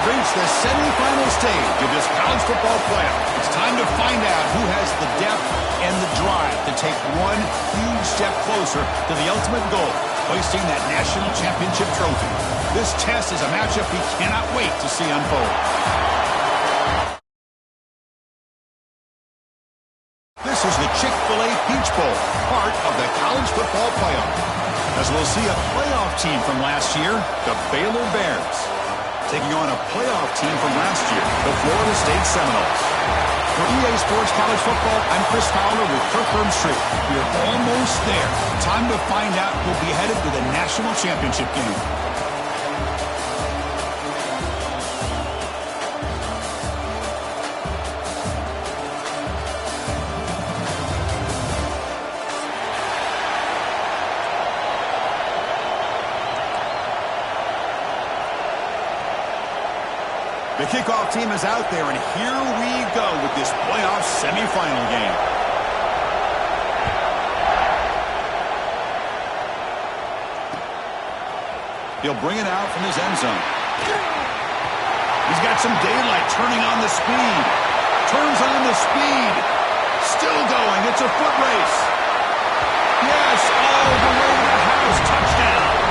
have reached the semifinal stage of this college football playoff. It's time to find out who has the depth and the drive to take one huge step closer to the ultimate goal, hoisting that national championship trophy. This test is a matchup we cannot wait to see unfold. This is the Chick-fil-A Peach Bowl, part of the college football playoff. As we'll see a playoff team from last year, the Baylor Bears, taking on a playoff team from last year, the Florida State Seminoles. For EA Sports College Football, I'm Chris Fowler with Kirk Herbstreit. We're almost there. Time to find out who'll be headed to the national championship game. The kickoff team is out there, and here we go with this playoff semifinal game. He'll bring it out from his end zone. He's got some daylight, turning on the speed. Turns on the speed. Still going. It's a foot race. Yes, all the way to the house. Touchdown.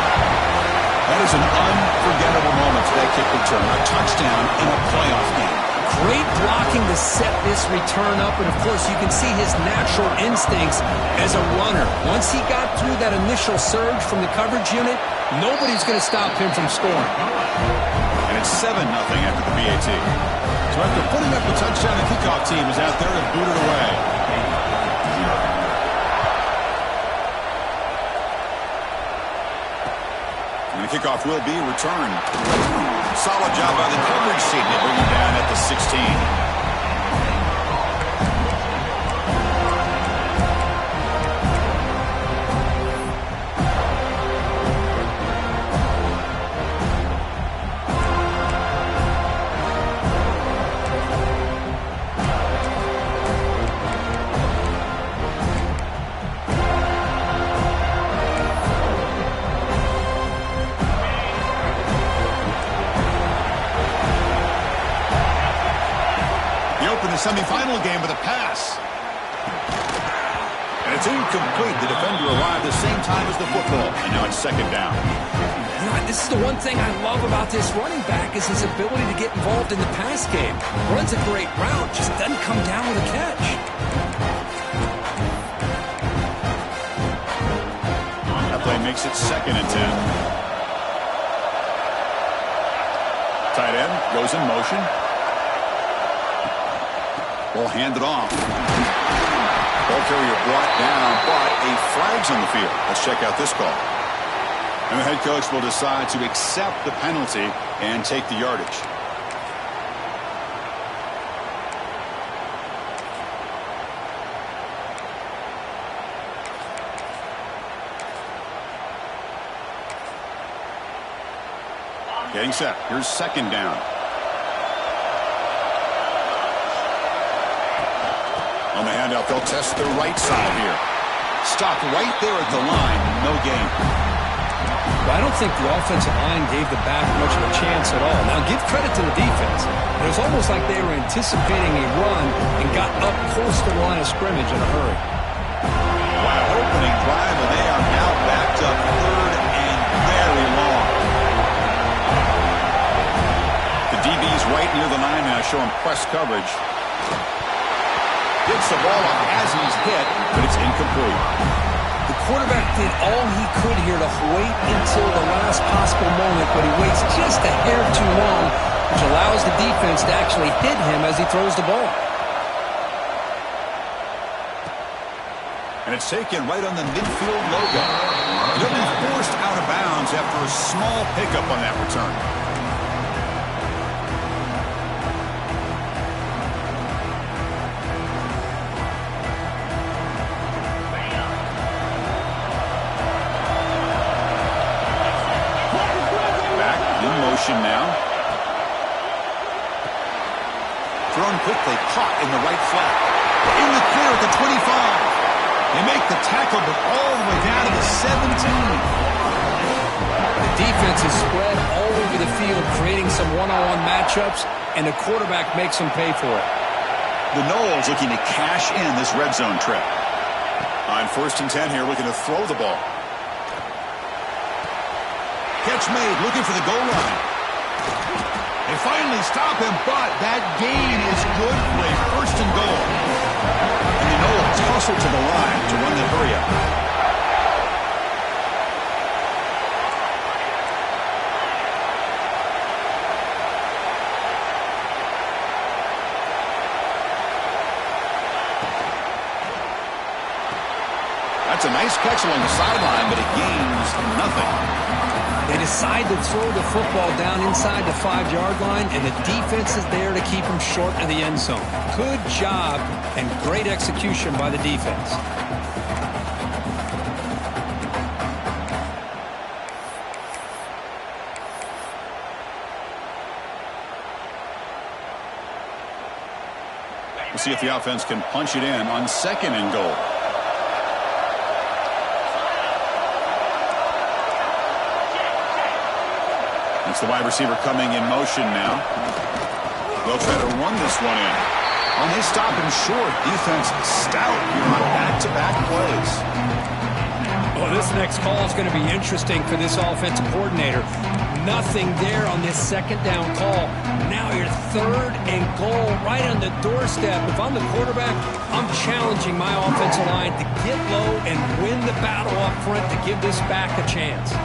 That is an unforgettable moment for that kick return. A touchdown in a playoff game. Great blocking to set this return up, and of course you can see his natural instincts as a runner. Once he got through that initial surge from the coverage unit, nobody's going to stop him from scoring. And it's 7-0 after the BAT. So after putting up the touchdown, the kickoff team is out there to boot it away. And the kickoff will be returned. Solid job by the coverage team to bring him down at the 16. Semifinal game with a pass. And it's incomplete. The defender arrived the same time as the football. And now it's second down. You know, this is the one thing I love about this running back is his ability to get involved in the pass game. Runs a great route, just doesn't come down with a catch. That play makes it 2nd and 10. Tight end goes in motion. Ball handed off. Ball carrier brought down, but a flag's on the field. Let's check out this call. And the head coach will decide to accept the penalty and take the yardage. Getting set. Here's second down. On the handout, they'll test the right side here. Stopped right there at the line. No gain. Well, I don't think the offensive line gave the back much of a chance at all. Now, give credit to the defense. It was almost like they were anticipating a run and got up close to the line of scrimmage in a hurry. Wow, opening drive, and they are now backed up 3rd and very long. The DB's right near the line now, showing press coverage. Gets the ball up as he's hit, but it's incomplete. The quarterback did all he could here to wait until the last possible moment, but he waits just a hair too long, which allows the defense to actually hit him as he throws the ball. And it's taken right on the midfield logo. He'll be forced out of bounds after a small pickup on that return. Now thrown quickly, caught in the right flat, in the clear at the 25. They make the tackle, but all the way down to the 17. Defense is spread all over the field, creating some one-on-one matchups, and the quarterback makes them pay for it. The Noles looking to cash in this red zone trip. On 1st and 10 here, looking to throw the ball. Catch made, looking for the goal line. They finally stop him, but that gain is good for a 1st and goal. And the Noles hustle to the line to run the hurry up. That's a nice catch along the sideline, but it gains nothing. They decide to throw the football down inside the 5-yard line, and the defense is there to keep them short of the end zone. Good job and great execution by the defense. We'll see if the offense can punch it in on 2nd and goal. It's the wide receiver coming in motion now. They'll try to run this one in. Oh, they stop him short. Defense stout here on back-to-back plays. Well, this next call is going to be interesting for this offensive coordinator. Nothing there on this 2nd down call. Now you're 3rd and goal right on the doorstep. If I'm the quarterback, I'm challenging my offensive line to get low and win the battle up front to give this back a chance.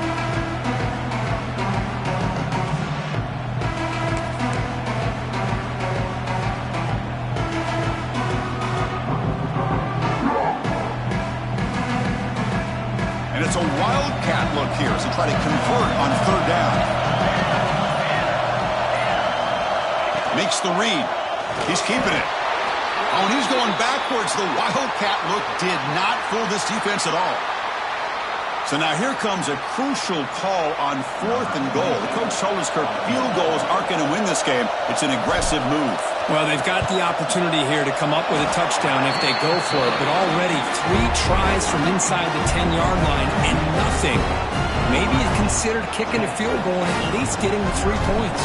And it's a wildcat look here as they try to convert on 3rd down. Makes the read. He's keeping it. Oh, and he's going backwards. The wildcat look did not fool this defense at all. So now here comes a crucial call on 4th and goal. The coach told us field goals aren't going to win this game. It's an aggressive move. Well, they've got the opportunity here to come up with a touchdown if they go for it. But already 3 tries from inside the 10-yard line and nothing. Maybe you considered kicking a field goal and at least getting the 3 points.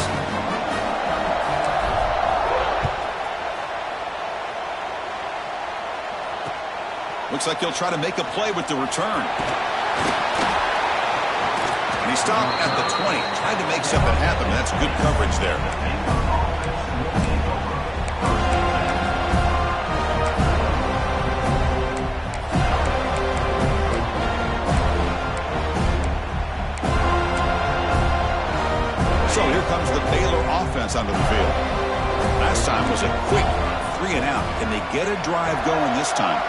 Looks like he'll try to make a play with the return. And he stopped at the 20, tried to make something happen. That's good coverage there. So here comes the Baylor offense onto the field. Last time was a quick 3 and out. Can they get a drive going this time?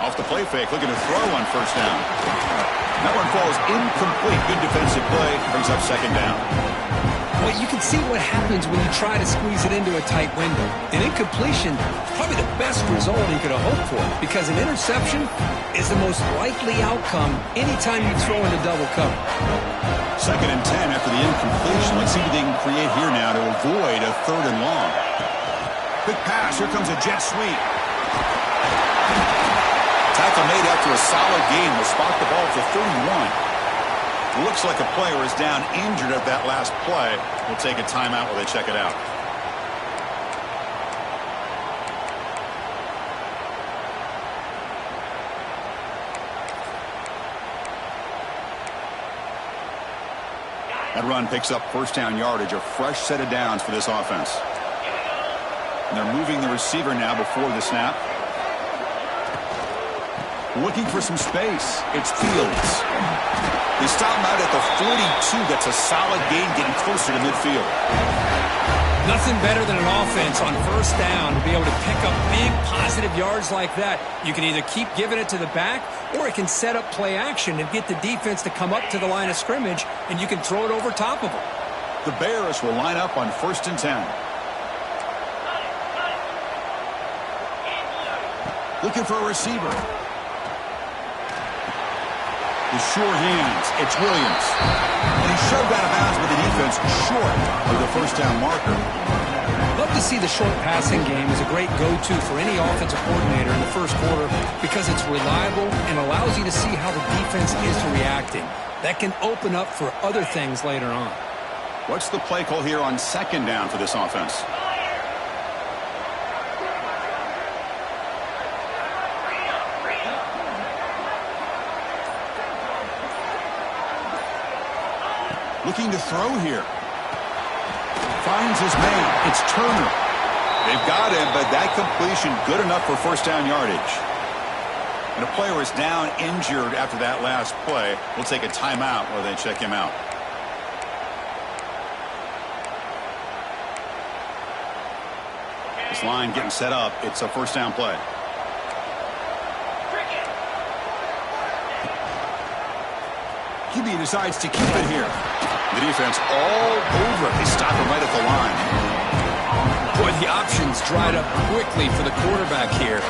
Off the play fake, looking to throw on 1st down. That one falls incomplete. Good defensive play, brings up 2nd down. Well, you can see what happens when you try to squeeze it into a tight window. An incompletion is probably the best result you could have hoped for, because an interception is the most likely outcome anytime you throw into double cover. 2nd and 10 after the incompletion. Let's see what they can create here now to avoid a 3rd and long. Quick pass. Here comes a jet sweep. Tackle made after a solid gain. Will spot the ball for 31. Looks like a player is down injured at that last play. We'll take a timeout while they check it out. That run picks up 1st down yardage, a fresh set of downs for this offense. And they're moving the receiver now before the snap. Looking for some space. It's Fields. They stop him out at the 42. That's a solid gain, getting closer to midfield. Nothing better than an offense on 1st down to be able to pick up big positive yards like that. You can either keep giving it to the back, or it can set up play action and get the defense to come up to the line of scrimmage, and you can throw it over top of them. The Bears will line up on 1st and 10. Looking for a receiver. With sure hands, it's Williams. And he's shoved out of bounds by the defense just short of the first down marker. Love to see the short passing game as a great go-to for any offensive coordinator in the first quarter because it's reliable and allows you to see how the defense is reacting. That can open up for other things later on. What's the play call here on second down for this offense? Looking to throw here. Finds his man. It's Turner. They've got him, but that completion good enough for first down yardage. And a player is down injured after that last play. We'll take a timeout while they check him out. This line getting set up. It's a first down play. QB decides to keep it here. The defense all over. They stop him right at the line. Boy, the options dried up quickly for the quarterback here.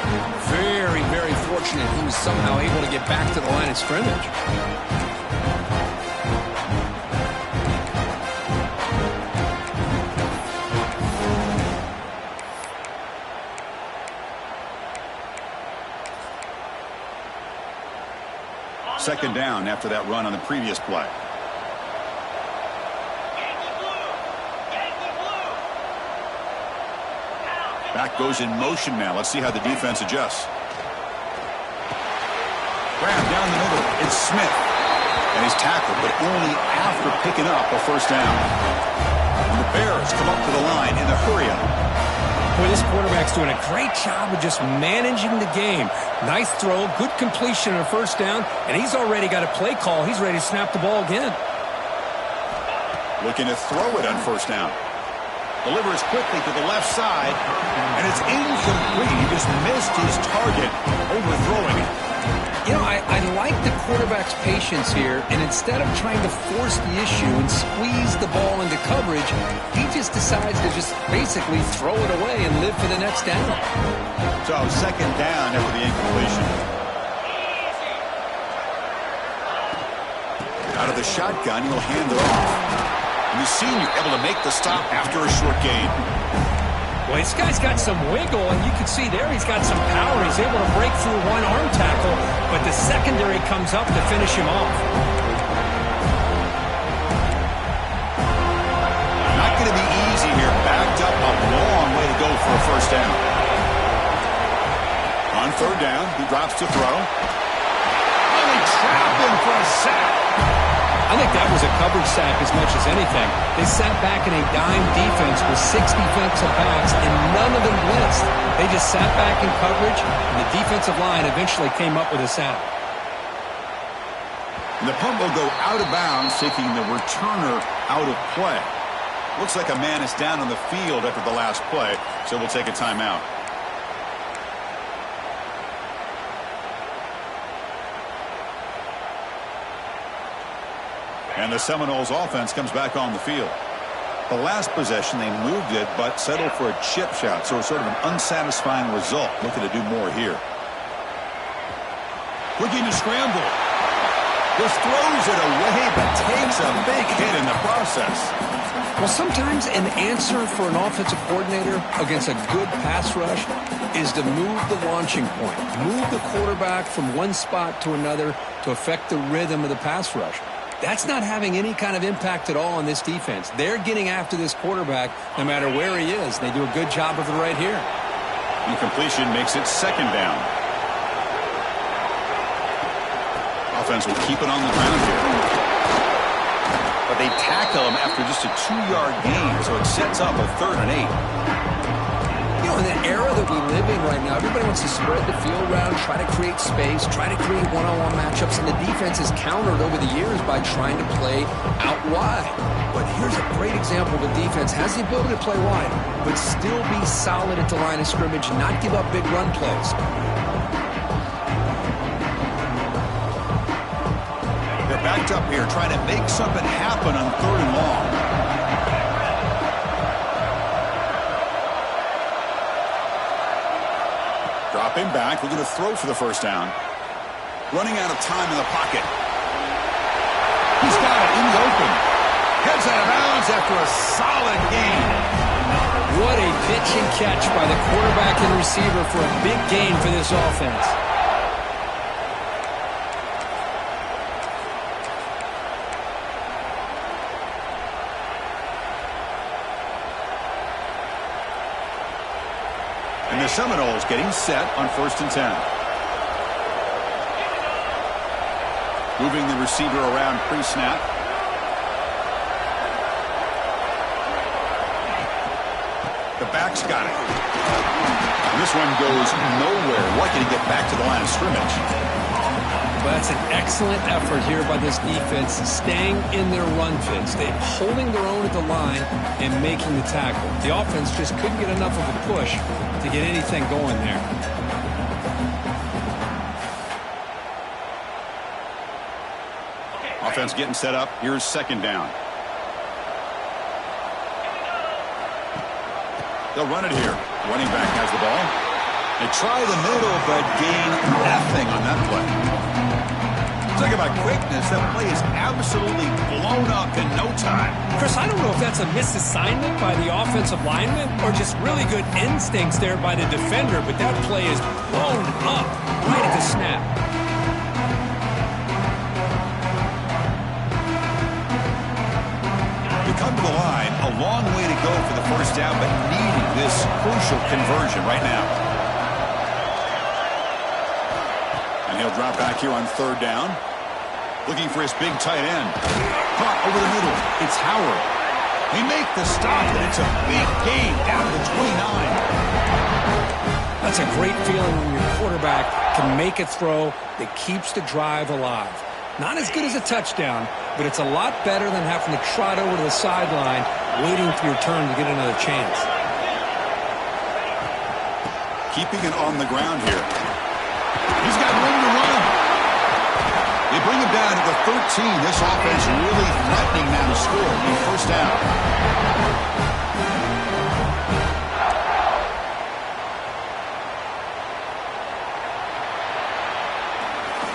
Very, very fortunate he was somehow able to get back to the line of scrimmage. Second down after that run on the previous play. Back goes in motion now. Let's see how the defense adjusts. Grab down the middle. It's Smith. And he's tackled, but only after picking up a first down. And the Bears come up to the line in the hurry-up. Boy, this quarterback's doing a great job of just managing the game. Nice throw, good completion on a first down, and he's already got a play call. He's ready to snap the ball again. Looking to throw it on first down. Delivers quickly to the left side, and it's incomplete. He just missed his target, overthrowing it. You know, I like the quarterback's patience here, and instead of trying to force the issue and squeeze the ball into coverage, he just decides to just basically throw it away and live for the next down. So second down after the incompletion. Out of the shotgun, he'll hand it off. And the senior able to make the stop after a short gain. Well, this guy's got some wiggle, and you can see there he's got some power. He's able to break through one arm tackle, but the secondary comes up to finish him off. Not going to be easy here. Backed up a long way to go for a first down. On third down, he drops to throw. Oh, they trap him for a sack. I think that was a coverage sack as much as anything. They sat back in a dime defense with 6 defensive backs, and none of them blitzed. They just sat back in coverage, and the defensive line eventually came up with a sack. And the punt will go out of bounds, taking the returner out of play. Looks like a man is down on the field after the last play, so we'll take a timeout. And the Seminoles offense comes back on the field. The last possession, they moved it, but settled for a chip shot, so it's sort of an unsatisfying result. Looking to do more here. Looking to scramble. Just throws it away, but takes a big hit in the process. Well, sometimes an answer for an offensive coordinator against a good pass rush is to move the launching point. Move the quarterback from one spot to another to affect the rhythm of the pass rush. That's not having any kind of impact at all on this defense. They're getting after this quarterback no matter where he is. They do a good job of it right here. Incompletion makes it second down. Offense will keep it on the ground here. But they tackle him after just a 2-yard gain, so it sets up a 3rd and 8. You know, in the era that we live in right now, everybody wants to spread the field around, try to create space, try to create one-on-one matchups, and the defense has countered over the years by trying to play out wide. But here's a great example of a defense has the ability to play wide, but still be solid at the line of scrimmage, not give up big run plays. They're backed up here, trying to make something happen on 3rd and long. Dropping back, looking to throw for the first down. Running out of time in the pocket. He's got it in the open. Heads out of bounds, yards after a solid gain. What a pitch and catch by the quarterback and receiver for a big gain for this offense. And the Seminoles getting set on 1st and 10. Moving the receiver around pre-snap. The back's got it. And this one goes nowhere. Lucky to get back to the line of scrimmage. Well, that's an excellent effort here by this defense, staying in their run fits. They're holding their own at the line and making the tackle. The offense just couldn't get enough of a push to get anything going there. Offense getting set up. Here's 2nd down. They'll run it here. Running back has the ball. They try the middle, but gain nothing on that play. Talk about quickness. That play is absolutely blown up in no time. Chris, I don't know if that's a misassignment by the offensive lineman or just really good instincts there by the defender, but that play is blown up right at the snap. Come to the line, a long way to go for the 1st down, but needing this crucial conversion right now. And he'll drop back here on 3rd down. Looking for his big tight end. Caught over the middle. It's Howard. They make the stop, and it's a big gain down to the 29. That's a great feeling when your quarterback can make a throw that keeps the drive alive. Not as good as a touchdown, but it's a lot better than having to trot over to the sideline, waiting for your turn to get another chance. Keeping it on the ground here. He's got room to run. They bring him down to the 13. This offense really threatening now to score in 1st down.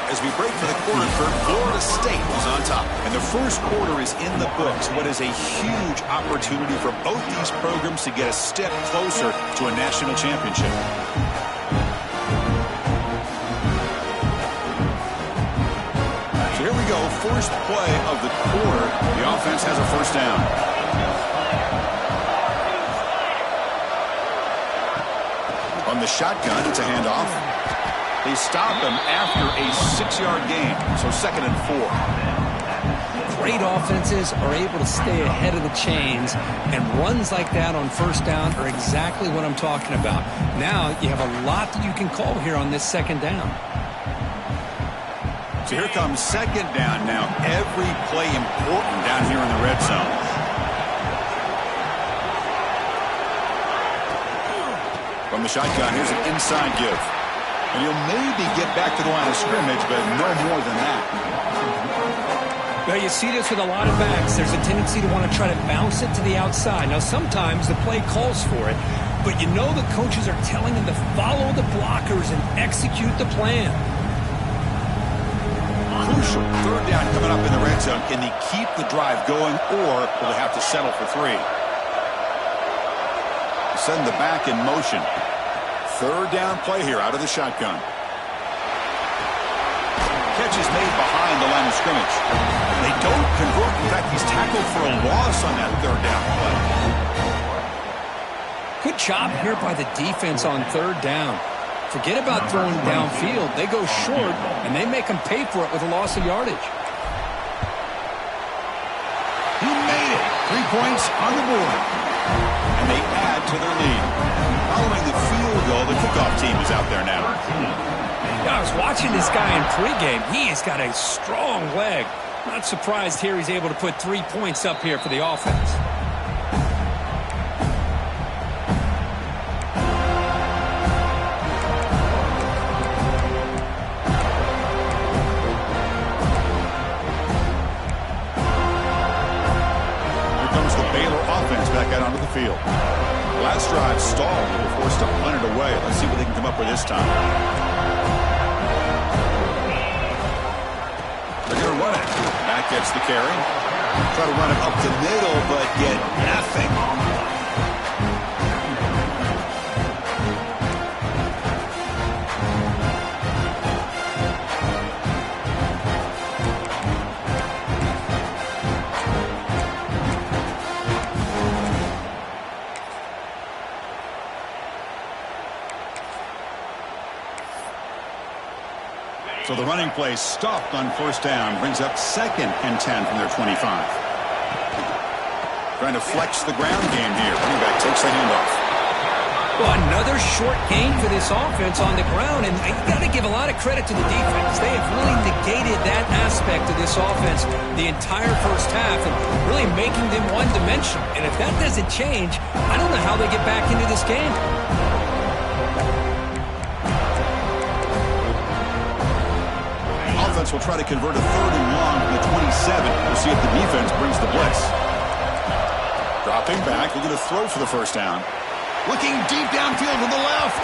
As we break for the quarter, Florida State is on top. And the 1st quarter is in the books. What is a huge opportunity for both these programs to get a step closer to a national championship. So here we go. First play of the quarter. The offense has a 1st down. On the shotgun, it's a handoff. They stop him after a 6-yard gain, so 2nd and 4. Great offenses are able to stay ahead of the chains, and runs like that on 1st down are exactly what I'm talking about. Now you have a lot that you can call here on this 2nd down. So here comes 2nd down now. Every play important down here in the red zone. From the shotgun, here's an inside give. And you'll maybe get back to the line of scrimmage, but no more than that. Well, you see this with a lot of backs. There's a tendency to want to try to bounce it to the outside. Now, sometimes the play calls for it, but you know the coaches are telling them to follow the blockers and execute the plan. Crucial 3rd down coming up in the red zone. Can they keep the drive going, or will they have to settle for 3? Send the back in motion. 3rd down play here out of the shotgun. Catch is made behind the line of scrimmage. They don't convert. In fact, he's tackled for a loss on that 3rd down play. Good job here by the defense on 3rd down. Forget about throwing downfield. They go short, and they make them pay for it with a loss of yardage. He made it. 3 points on the board. And they add to their lead. Following the field goal, the kickoff team is out there now. Yeah, I was watching this guy in pregame. He has got a strong leg. Not surprised here he's able to put 3 points up here for the offense. Here comes the Baylor offense back out onto the field. Last drive stalled. They were forced to punt it away. Let's see what they can come up with this time. They're going to run it. That gets the carry. Try to run it up the middle, but get nothing. So the running play stopped on first down. Brings up 2nd and 10 from their 25. Trying to flex the ground game here. Running back takes the handoff. Well, another short gain for this offense on the ground, and you got to give a lot of credit to the defense. They have really negated that aspect of this offense the entire first half and really making them one-dimensional. And if that doesn't change, I don't know how they get back into this game. Offense will try to convert a 3rd and long from the 27. We'll see if the defense brings the blitz. Dropping back, looking to throw for the first down. Looking deep downfield to the left.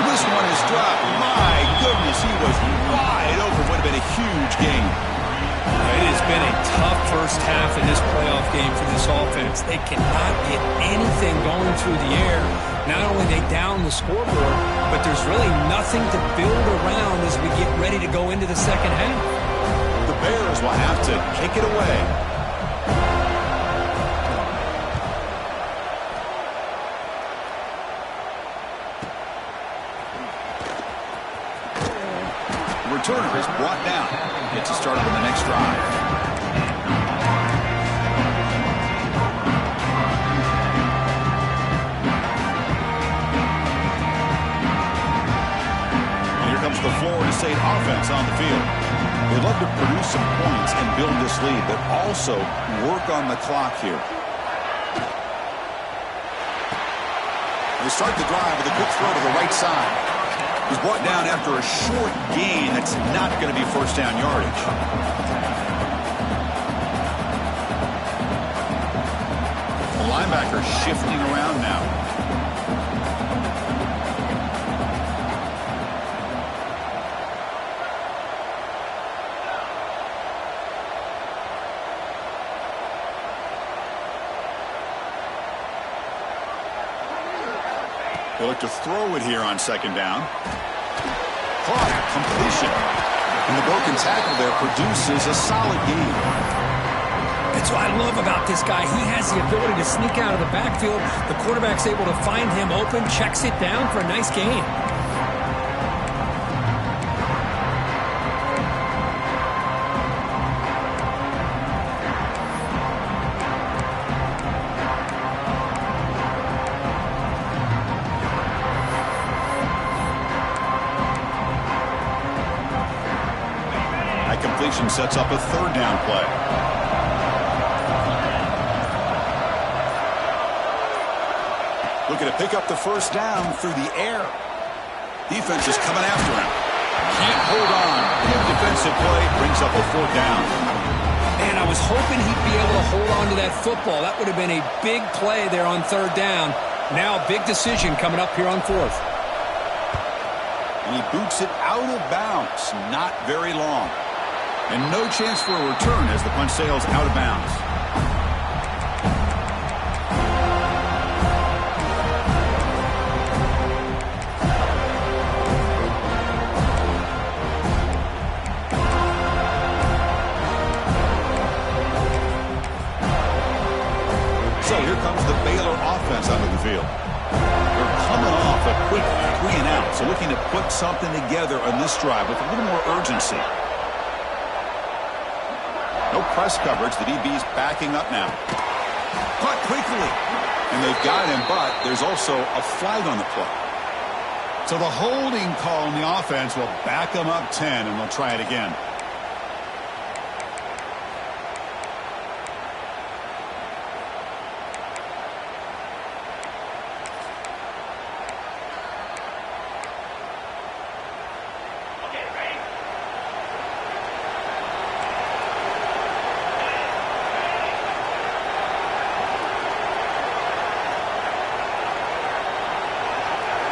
This one is dropped. My goodness, he was wide open. Would have been a huge gain. It has been a tough first half in this playoff game for this offense. They cannot get anything going through the air. Not only they down the scoreboard, but there's really nothing to build around as we get ready to go into the second half. The Bears will have to kick it away. The returner is brought down. Gets a start on the next drive. The Florida State offense on the field. They love to produce some points and build this lead, but also work on the clock here. They start the drive with a quick throw to the right side. He's brought down after a short gain. That's not going to be first down yardage. The linebacker shifting around now. They look to throw it here on second down. Caught, completion. And the broken tackle there produces a solid gain. That's what I love about this guy. He has the ability to sneak out of the backfield. The quarterback's able to find him open, checks it down for a nice gain. Completion sets up a 3rd down play. Looking to pick up the first down through the air. Defense is coming after him. Can't hold on. Good defensive play brings up a 4th down. Man, I was hoping he'd be able to hold on to that football. That would have been a big play there on 3rd down. Now a big decision coming up here on 4th. And he boots it out of bounds. Not very long. And no chance for a return as the punt sails out of bounds. So here comes the Baylor offense onto the field. They're coming off a quick 3 and out, so looking to put something together on this drive with a little more urgency. No press coverage. The DB's backing up now. Caught quickly. And they've got him, but there's also a flag on the play. So the holding call on the offense will back them up 10, and they'll try it again.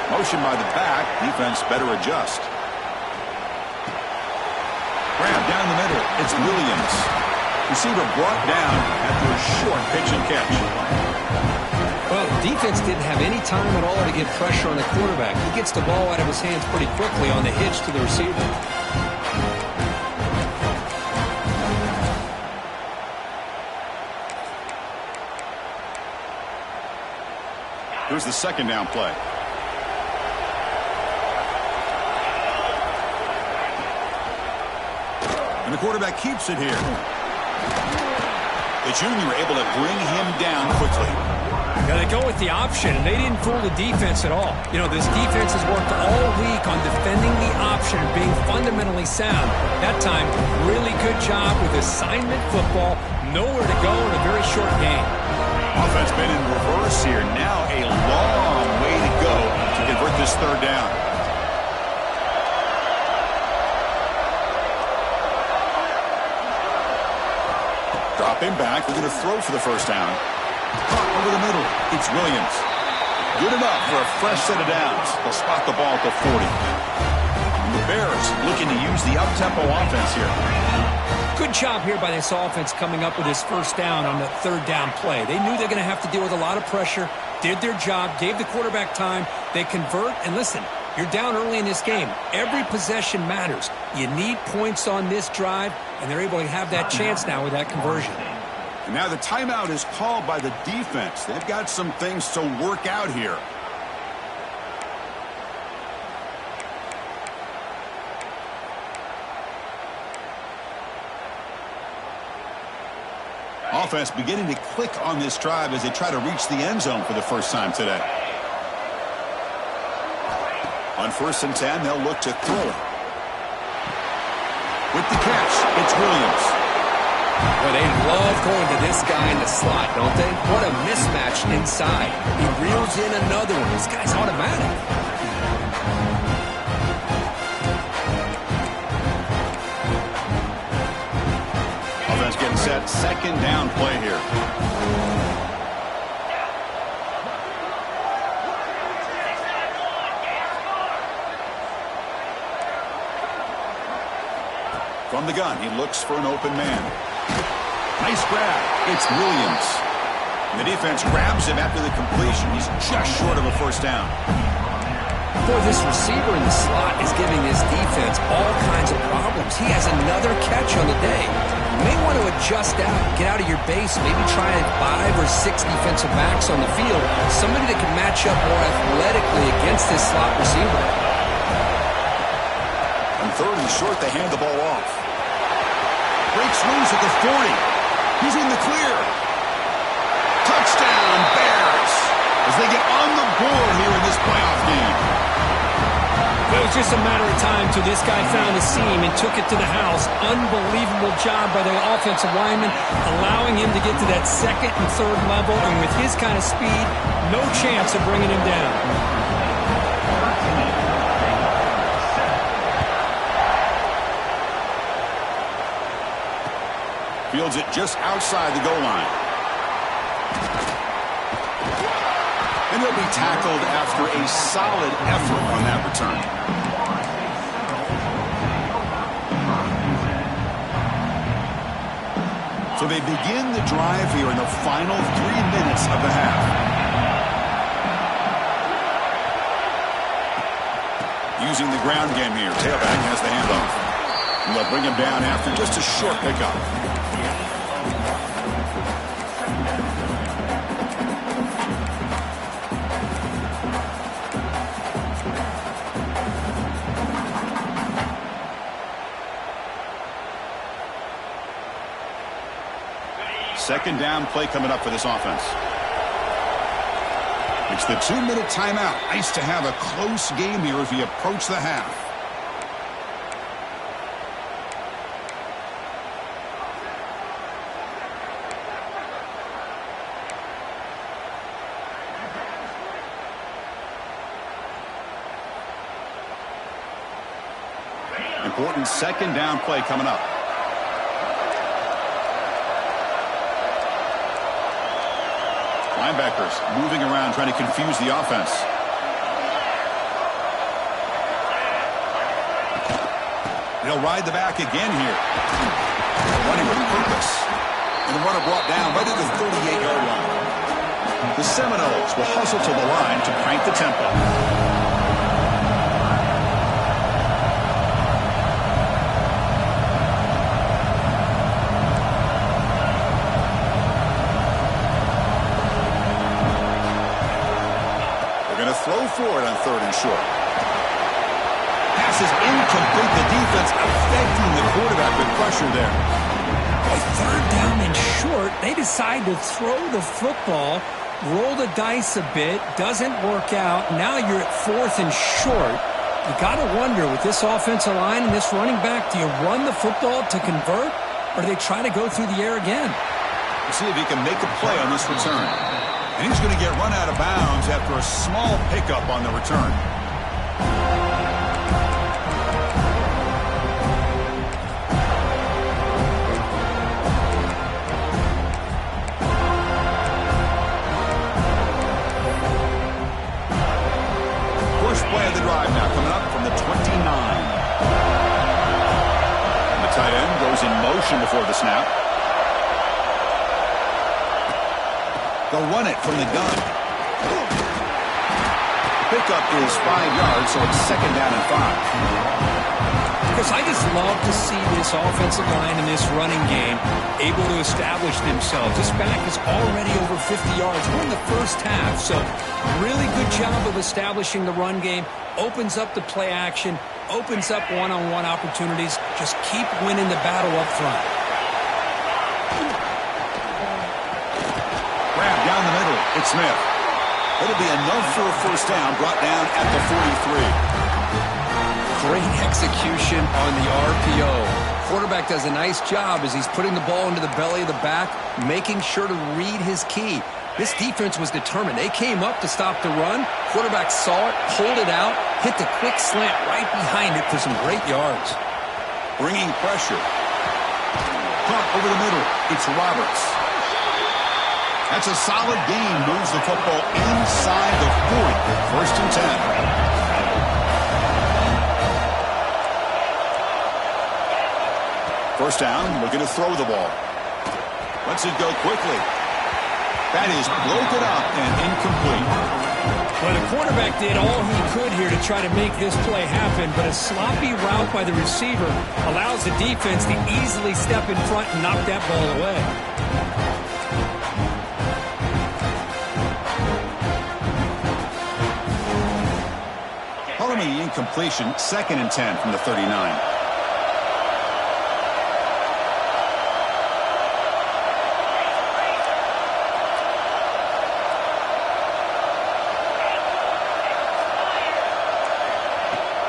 Motion by the back. Defense better adjust. Grab down the middle. It's Williams. Receiver brought down after a short pitch and catch. Well, the defense didn't have any time at all to get pressure on the quarterback. He gets the ball out of his hands pretty quickly on the hitch to the receiver. Here's the second down play. And the quarterback keeps it here. The junior able to bring him down quickly. Yeah, they go with the option, and they didn't fool the defense at all. You know, this defense has worked all week on defending the option and being fundamentally sound. That time, really good job with assignment football. Nowhere to go in a very short game. Offense been in reverse here. Now a long way to go to convert this third down. Dropping back. We're going to throw for the first down. Caught over the middle. It's Williams. Good enough for a fresh set of downs. They'll spot the ball at the 40. And the Bears looking to use the up-tempo offense here. Good job here by this offense coming up with this first down on the third down play. They knew they're going to have to deal with a lot of pressure, did their job, gave the quarterback time. They convert, and listen, you're down early in this game. Every possession matters. You need points on this drive, and they're able to have that chance now with that conversion. And now the timeout is called by the defense. They've got some things to work out here. Offense beginning to click on this drive as they try to reach the end zone for the first time today. On 1st and 10, they'll look to throw it. With the catch, it's Williams. Well, they love going to this guy in the slot, don't they? What a mismatch inside. He reels in another one. This guy's automatic. Offense getting set. Second down play here. From the gun, he looks for an open man. Nice grab. It's Williams. And the defense grabs him after the completion. He's just short of a first down. Boy, this receiver in the slot is giving this defense all kinds of problems. He has another catch on the day. You may want to adjust out, get out of your base, maybe try 5 or 6 defensive backs on the field, somebody that can match up more athletically against this slot receiver. On 3rd and short, they hand the ball off. Breaks loose at the 40. He's in the clear. Touchdown, Bears, as they get on the board here in this playoff game. Well, it was just a matter of time till this guy found a seam and took it to the house. Unbelievable job by the offensive lineman, allowing him to get to that 2nd and 3rd level, and with his kind of speed, no chance of bringing him down. Fields it just outside the goal line. And he'll be tackled after a solid effort on that return. So they begin the drive here in the final 3 minutes of the half. Using the ground game here. Tailback has the handoff. And they'll bring him down after just a short pickup. Second down play coming up for this offense. It's the 2-minute timeout. Nice to have a close game here as we approach the half. Important second down play coming up. Linebackers moving around, trying to confuse the offense. They'll ride the back again here. Running with purpose. And the runner brought down right at the 38-yard line. The Seminoles will hustle to the line to crank the tempo. They're going to throw for it on 3rd and short. Pass is incomplete. The defense affecting the quarterback with pressure there. 3rd down and short. They decide to throw the football, roll the dice a bit, doesn't work out. Now you're at 4th and short. You got to wonder, with this offensive line and this running back, do you run the football to convert, or do they try to go through the air again? We'll see if he can make a play on this return. And he's going to get run out of bounds after a small pickup on the return. Play of the drive now coming up from the 29. And the tight end goes in motion before the snap. They'll run it from the gun. Pickup is 5 yards, so it's 2nd down and 5. Because I just love to see this offensive line and this running game able to establish themselves. This back is already over 50 yards. We're in the first half, so really good job of establishing the run game. Opens up the play action, opens up one-on-one opportunities. Just keep winning the battle up front. Grab down the middle. It's Smith. It'll be enough for a 1st down, brought down at the 43. Great execution on the RPO. Quarterback does a nice job as he's putting the ball into the belly of the back, making sure to read his key. This defense was determined. They came up to stop the run. Quarterback saw it, pulled it out, hit the quick slant right behind it for some great yards. Bringing pressure. Punt over the middle. It's Roberts. That's a solid gain. Moves the football inside the 40. 1st and 10. First down, looking to throw the ball. Lets it go quickly. That is broken up and incomplete. Well, the quarterback did all he could here to try to make this play happen, but a sloppy route by the receiver allows the defense to easily step in front and knock that ball away. Following the incompletion, 2nd and 10 from the 39.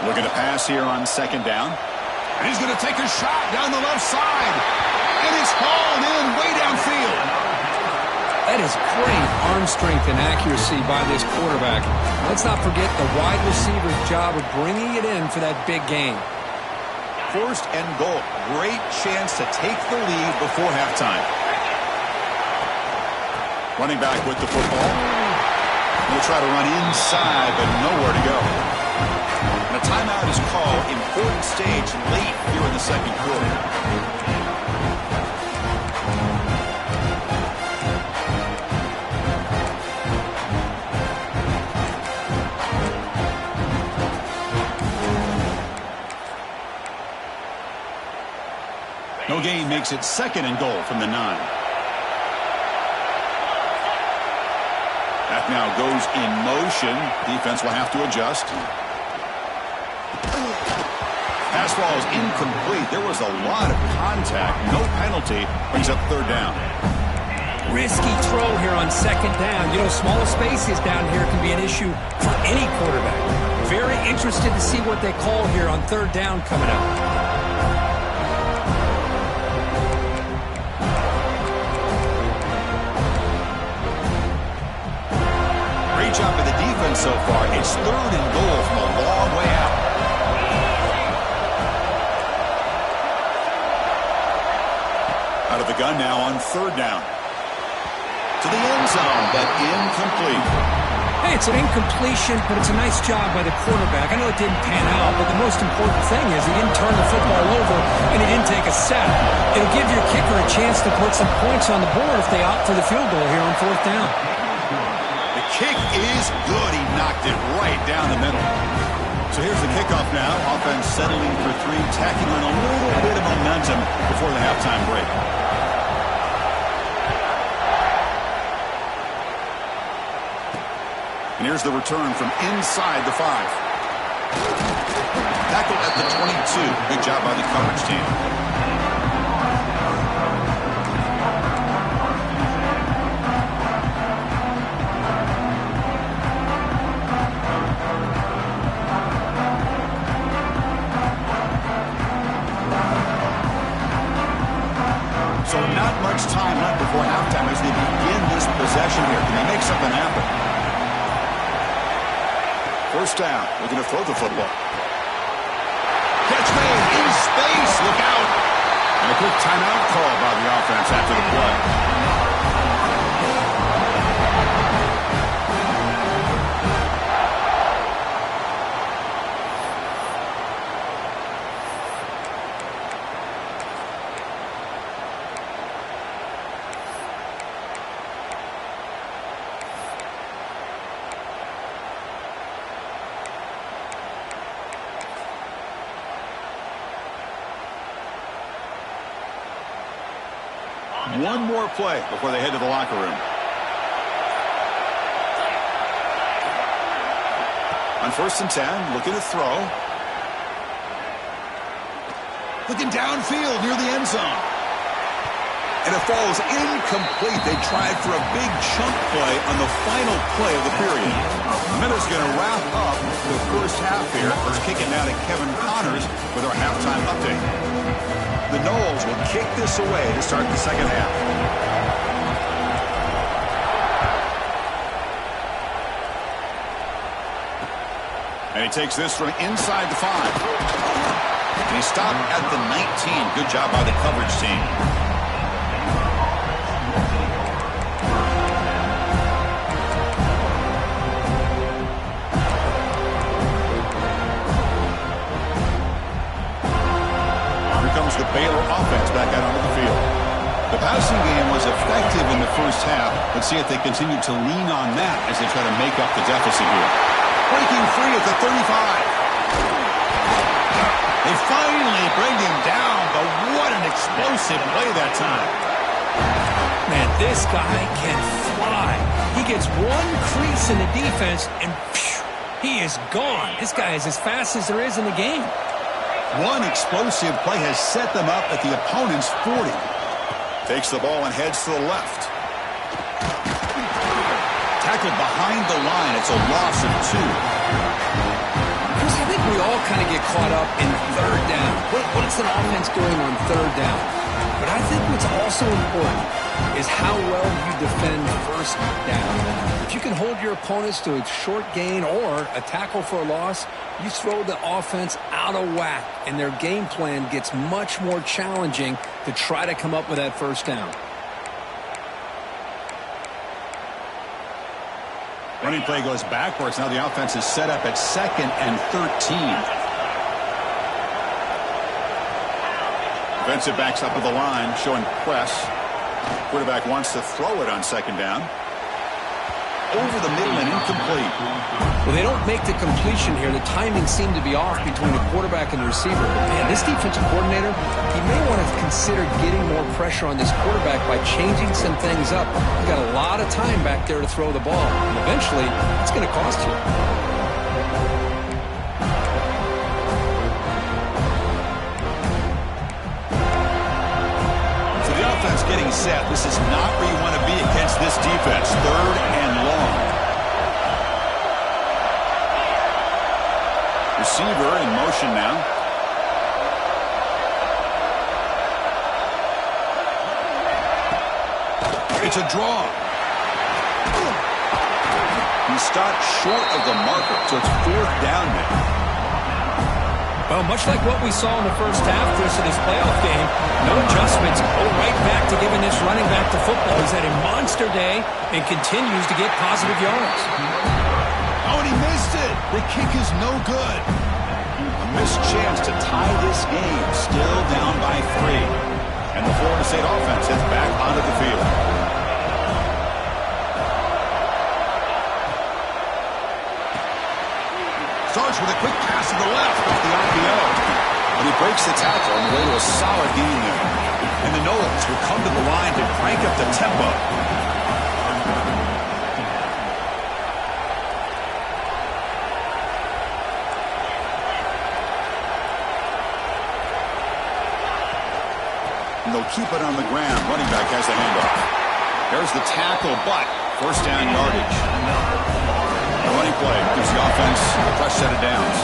Looking to pass here on 2nd down. And he's going to take a shot down the left side. And it's hauled in way downfield. That is great arm strength and accuracy by this quarterback. Let's not forget the wide receiver's job of bringing it in for that big gain. 1st and goal. Great chance to take the lead before halftime. Running back with the football. He'll try to run inside, but nowhere to go. And a timeout is called. Important stage late here in the 2nd quarter. No gain makes it 2nd and goal from the 9. That now goes in motion. Defense will have to adjust. Pass ball is incomplete. There was a lot of contact. No penalty. Brings up 3rd down. Risky throw here on 2nd down. You know, small spaces down here can be an issue for any quarterback. Very interested to see what they call here on 3rd down coming up. Great job by the defense so far. It's 3rd and goal from a long way out. Out of the gun now on 3rd down. To the end zone, but incomplete. Hey, it's an incompletion, but it's a nice job by the quarterback. I know it didn't pan out, but the most important thing is he didn't turn the football over and he didn't take a sack. It'll give your kicker a chance to put some points on the board if they opt for the field goal here on 4th down. The kick is good. He knocked it right down the middle. So here's the kickoff now. Offense settling for 3, tacking on a little bit of momentum before the halftime break. And here's the return from inside the 5. Tackle at the 22. Good job by the coverage team. So not much time left before halftime as they begin this possession here. Can they make something happen? First down. Looking to throw the football. Catch made in space. Look out. And a quick timeout call by the offense after the play. One more play before they head to the locker room. On 1st and 10, looking to throw. Looking downfield near the end zone. And it falls incomplete. They tried for a big chunk play on the final play of the period. Miller's going to wrap up the first half here. Let's kick it now to Kevin Connors with our halftime update. The Noles will kick this away to start the second half. And he takes this from inside the 5. And he stopped at the 19. Good job by the coverage team. The Baylor offense back out onto the field. The passing game was effective in the first half. Let's see if they continue to lean on that as they try to make up the deficit here. Breaking free at the 35. They finally bring him down, but what an explosive play that time. Man, this guy can fly. He gets one crease in the defense, and phew, he is gone. This guy is as fast as there is in the game. One explosive play has set them up at the opponent's 40. Takes the ball and heads to the left. Tackled behind the line. It's a loss of 2. Chris, I think we all kind of get caught up in 3rd down. What's an offense doing on 3rd down? But I think what's also important is how well you defend 1st down. If you can hold your opponents to a short gain or a tackle for a loss, you throw the offense out of whack, and their game plan gets much more challenging to try to come up with that 1st down. Running play goes backwards. Now the offense is set up at 2nd and 13. Defensive backs up at the line, showing press. Quarterback wants to throw it on 2nd down. Over the middle and incomplete. Well, they don't make the completion here. The timing seemed to be off between the quarterback and the receiver. But man, this defensive coordinator, he may want to consider getting more pressure on this quarterback by changing some things up. You've got a lot of time back there to throw the ball. And eventually, it's going to cost you. So the offense getting set. This is not where you want to be against this defense. 3rd and long. Receiver in motion now. It's a draw. He stopped short of the marker, so it's 4th down now. Well, much like what we saw in the first half, Chris, of this playoff game, no adjustments. Go right back to giving this running back to football. He's had a monster day and continues to get positive yards. Oh, and he missed it. The kick is no good. A missed chance to tie this game. Still down by 3. And the Florida State offense heads back onto the field. Starts with a quick pass to the left off the RPO. And he breaks the tackle on the way to a solid gain there. And the Noles will come to the line to crank up the tempo. And they'll keep it on the ground. Running back has the handoff. There's the tackle, but first down yardage. The running play gives the offense a fresh set of downs.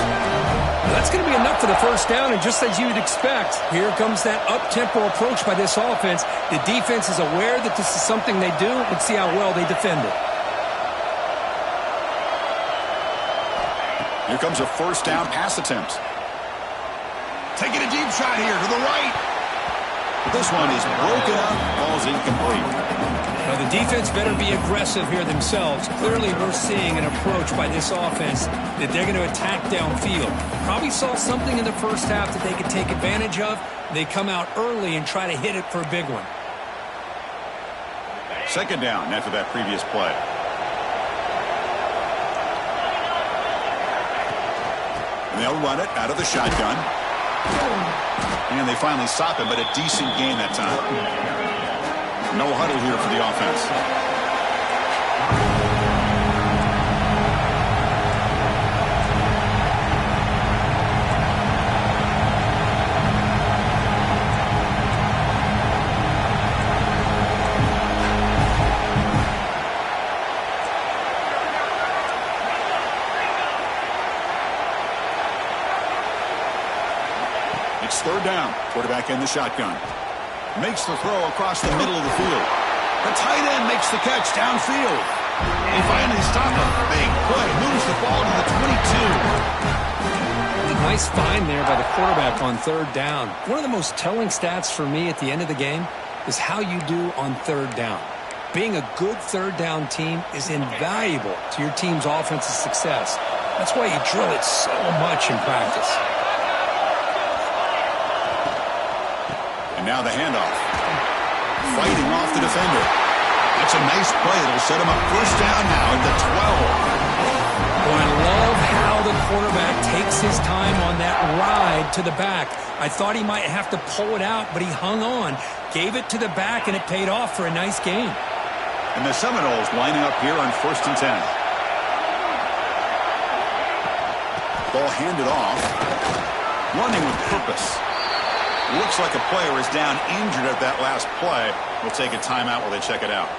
That's going to be enough for the first down, and just as you'd expect, here comes that up-tempo approach by this offense. The defense is aware that this is something they do. Let's see how well they defend it. Here comes a first down pass attempt. Taking a deep shot here to the right. This one is broken up, falls incomplete. Now the defense better be aggressive here themselves. Clearly we're seeing an approach by this offense that they're going to attack downfield. Probably saw something in the first half that they could take advantage of. They come out early and try to hit it for a big one. Second down after that previous play. And they'll run it out of the shotgun. And they finally stop it, but a decent gain that time. No huddle here for the offense. It's third down. Quarterback in the shotgun. Makes the throw across the middle of the field. The tight end makes the catch downfield. They finally stop a big play. Moves the ball to the 22. A nice find there by the quarterback on third down. One of the most telling stats for me at the end of the game is how you do on third down. Being a good third down team is invaluable to your team's offensive success. That's why you drill it so much in practice. Now the handoff. Fighting off the defender. That's a nice play. It'll set him up first down now at the 12. Oh, I love how the quarterback takes his time on that ride to the back. I thought he might have to pull it out, but he hung on. Gave it to the back, and it paid off for a nice gain. And the Seminoles lining up here on first and 10. Ball handed off. Running with purpose. Looks like a player is down injured at that last play. We'll take a timeout while they check it out.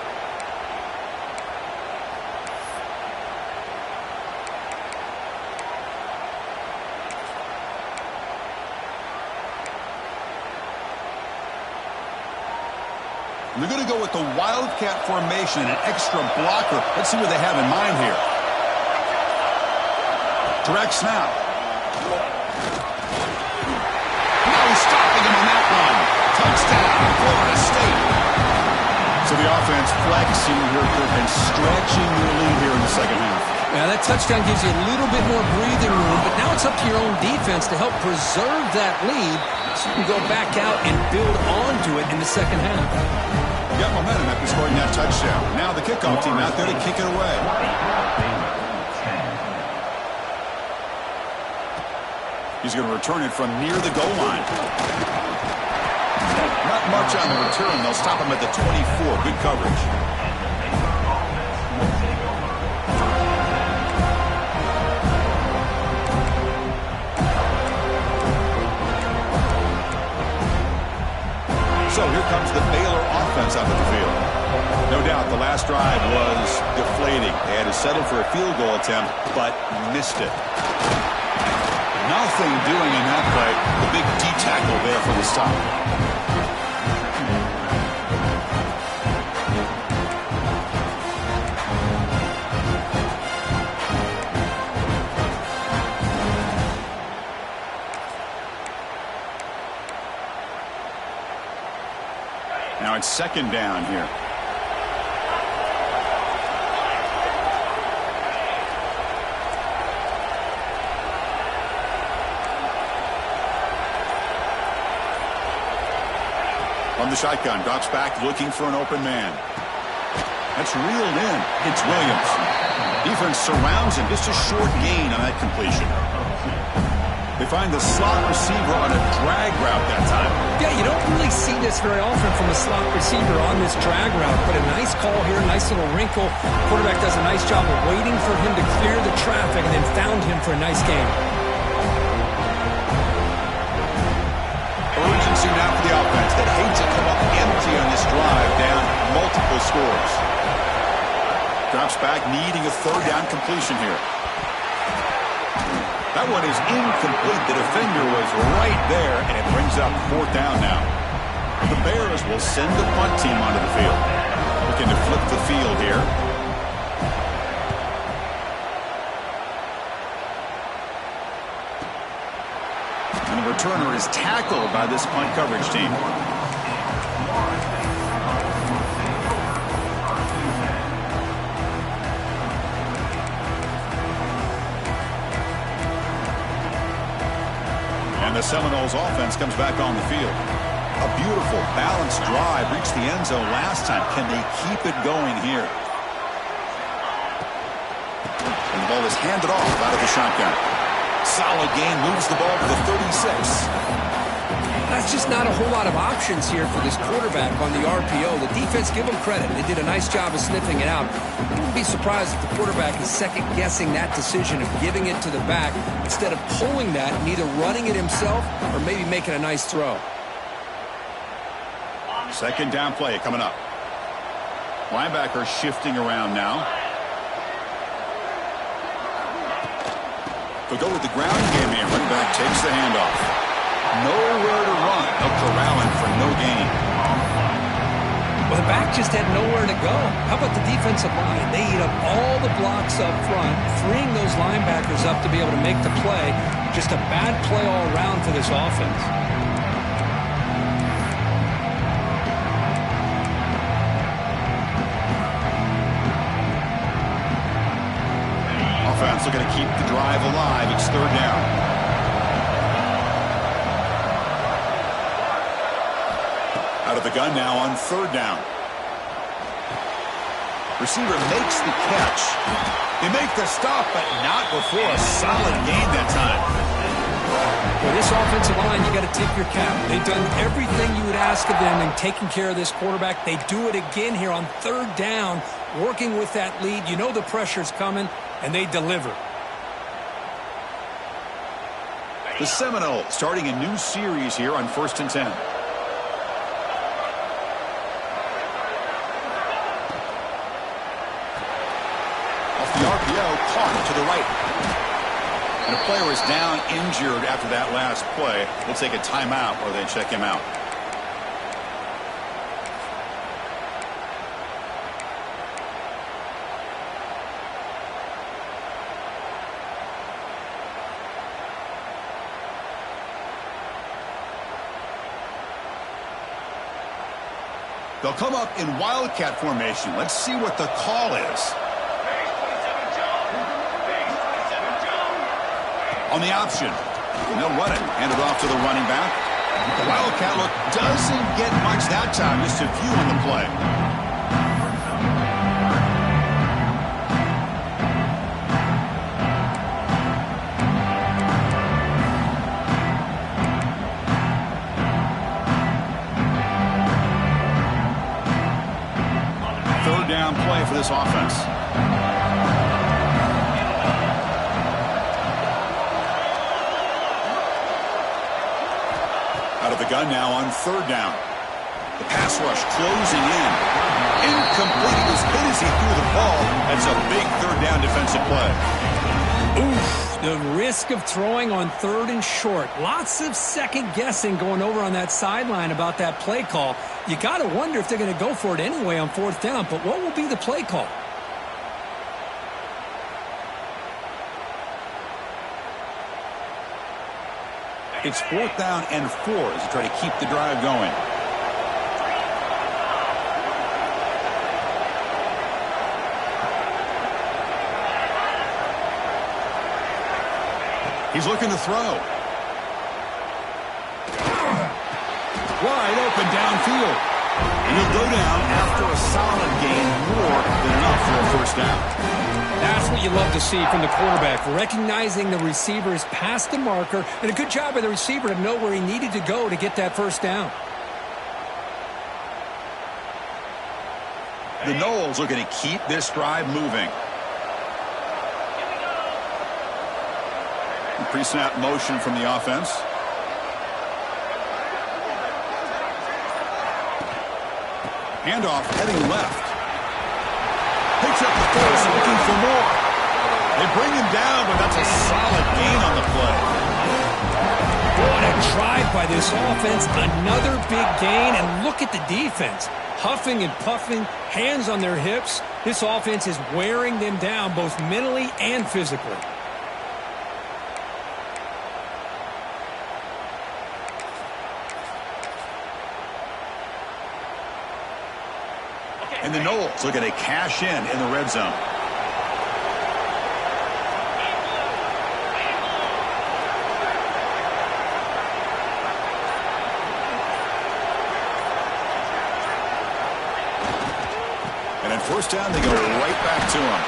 They're going to go with the Wildcat formation and an extra blocker. Let's see what they have in mind here. Direct snap. Stopping him on that one. Touchdown, Florida State. So the offense flexing here and stretching your lead here in the second half. Yeah, that touchdown gives you a little bit more breathing room, but now it's up to your own defense to help preserve that lead so you can go back out and build onto it in the second half. Got momentum after scoring that touchdown. Now the kickoff team out there to kick it away. He's going to return it from near the goal line. Not much on the return. They'll stop him at the 24. Good coverage. So here comes the Baylor offense out of the field. No doubt the last drive was deflating. They had to settle for a field goal attempt, but missed it. Nothing doing in that play. The big D-tackle there for the stop. Now it's second down here. From the shotgun, drops back looking for an open man. That's reeled in. It's Williams. Defense surrounds him. Just a short gain on that completion. They find the slot receiver on a drag route that time. Yeah, you don't really see this very often from a slot receiver on this drag route, but a nice call here, nice little wrinkle. Quarterback does a nice job of waiting for him to clear the traffic and then found him for a nice gain. Urgency now for the offense that hates to come up empty on this drive, down multiple scores. Drops back, needing a third down completion here. That one is incomplete. The defender was right there, and it brings up fourth down now. The Bears will send the punt team onto the field. Looking to flip the field here. And the returner is tackled by this punt coverage team. The Seminoles offense comes back on the field. A beautiful, balanced drive. Reached the end zone last time. Can they keep it going here? And the ball is handed off out of the shotgun. Solid gain. Moves the ball to the 36. That's just not a whole lot of options here for this quarterback on the RPO. The defense, give them credit. They did a nice job of sniffing it out. I wouldn't be surprised if the quarterback is second-guessing that decision of giving it to the back instead of pulling that and either running it himself or maybe making a nice throw. Second down play coming up. Linebacker shifting around now. They'll go with the ground game here. Running back takes the handoff. Nowhere to run. They'll corral him for no gain. Well, the back just had nowhere to go. How about the defensive line? They eat up all the blocks up front, freeing those linebackers up to be able to make the play. Just a bad play all around for this offense. Offense looking to keep the drive alive. It's third down. Out of the gun now on third down. Receiver makes the catch. They make the stop, but not before a solid gain that time. For this offensive line, you got to tip your cap. They've done everything you would ask of them in taking care of this quarterback. They do it again here on third down, working with that lead. You know the pressure's coming, and they deliver. The Seminoles starting a new series here on 1st and 10. The RPO caught to the right. And a player is down injured after that last play. We'll take a timeout or they check him out. They'll come up in Wildcat formation. Let's see what the call is. On the option. And they'll run it. Hand it off to the running back. The Wildcat look doesn't get much that time. Just a few on the play. Third down play for this offense. Out of the gun now on third down. The pass rush closing in. Incomplete. He was hit as he threw the ball. That's a big third down defensive play. Oof, the risk of throwing on third and short. Lots of second guessing going over on that sideline about that play call. You got to wonder if they're going to go for it anyway on fourth down, but what will be the play call? It's fourth down and 4 as they try to keep the drive going. He's looking to throw. Wide open. open downfield. And he'll go down after a solid gain, more than enough for a first down. That's what you love to see from the quarterback, recognizing the receiver is past the marker, and a good job by the receiver to know where he needed to go to get that first down. The Noles looking to keep this drive moving. Pre-snap motion from the offense. Handoff heading left. Picks up the force, looking for more. They bring him down, but that's a solid gain on the play. What a drive by this offense. Another big gain, and look at the defense. Huffing and puffing, hands on their hips. This offense is wearing them down both mentally and physically. And the Noles looking to cash in the red zone. And at first down, they go right back to him.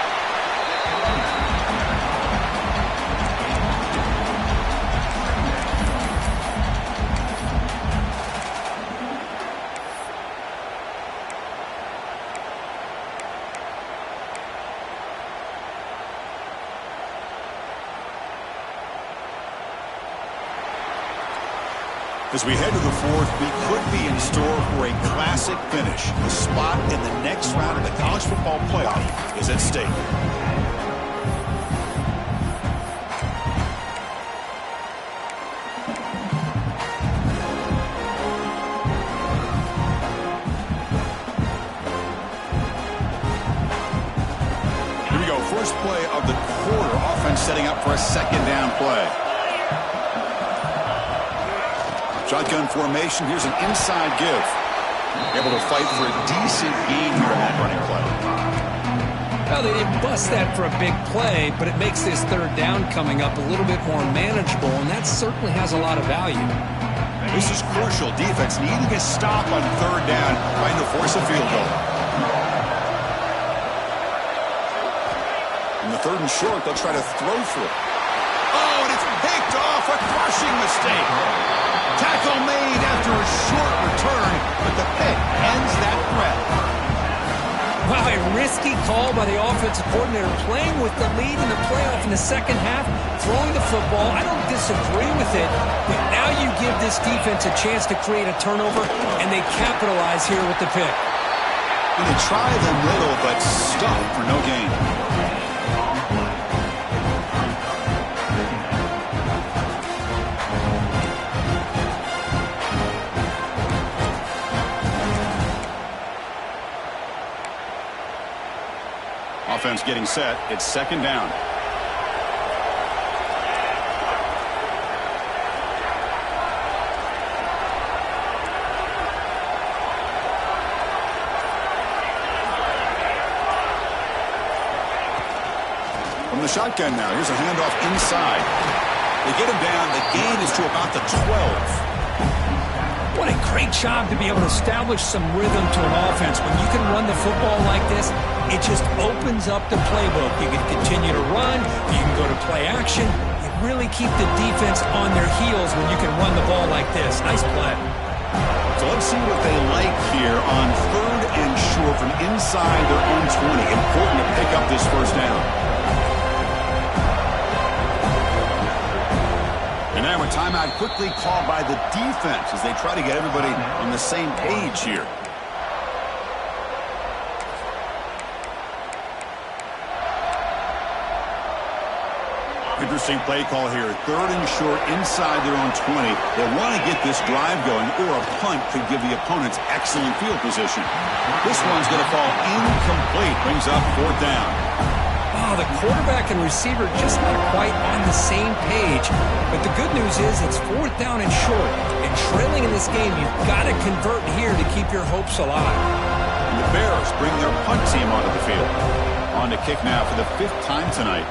As we head to the fourth, we could be in store for a classic finish. The spot in the next round of the college football playoff is at stake. Here we go. First play of the quarter. Offense setting up for a second down play. Shotgun formation. Here's an inside give. Able to fight for a decent gain here in that running play. Well, they didn't bust that for a big play, but it makes this third down coming up a little bit more manageable, and that certainly has a lot of value. This is crucial. Defense needing a stop on third down, trying to force a field goal. In the third and short, they'll try to throw for it. Oh, and it's picked off. A crushing mistake. Tackle made after a short return, but the pick ends that threat. Wow, a risky call by the offensive coordinator, playing with the lead in the playoff in the second half, throwing the football. I don't disagree with it, but now you give this defense a chance to create a turnover, and they capitalize here with the pick. And they try the middle, but stuck for no gain. Offense getting set. It's second down. From the shotgun now. Here's a handoff inside. They get him down. The gain is to about the 12. What a great job to be able to establish some rhythm to an offense. When you can run the football like this, it just opens up the playbook. You can continue to run. You can go to play action. You really keep the defense on their heels when you can run the ball like this. Nice play. So let's see what they like here on third and short from inside their own 20. Important to pick up this first down. And now a timeout quickly called by the defense as they try to get everybody on the same page here. Interesting play call here. Third and short inside their own 20. They want to get this drive going, or a punt could give the opponents excellent field position. This one's going to fall incomplete. Brings up fourth down. Oh, the quarterback and receiver just not quite on the same page. But the good news is it's fourth down and short. And trailing in this game, you've got to convert here to keep your hopes alive. And the Bears bring their punt team onto the field. On to kick now for the fifth time tonight.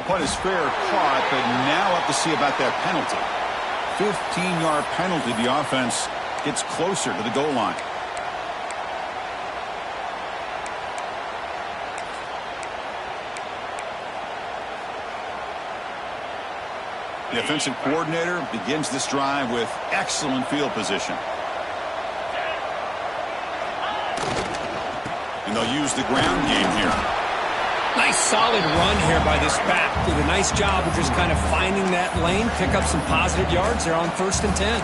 The punt is fair caught, but now up to see about that penalty. 15-yard penalty. The offense gets closer to the goal line. The offensive coordinator begins this drive with excellent field position. And they'll use the ground game here. Nice solid run here by this back. Did a nice job of just kind of finding that lane, pick up some positive yards there on 1st and 10.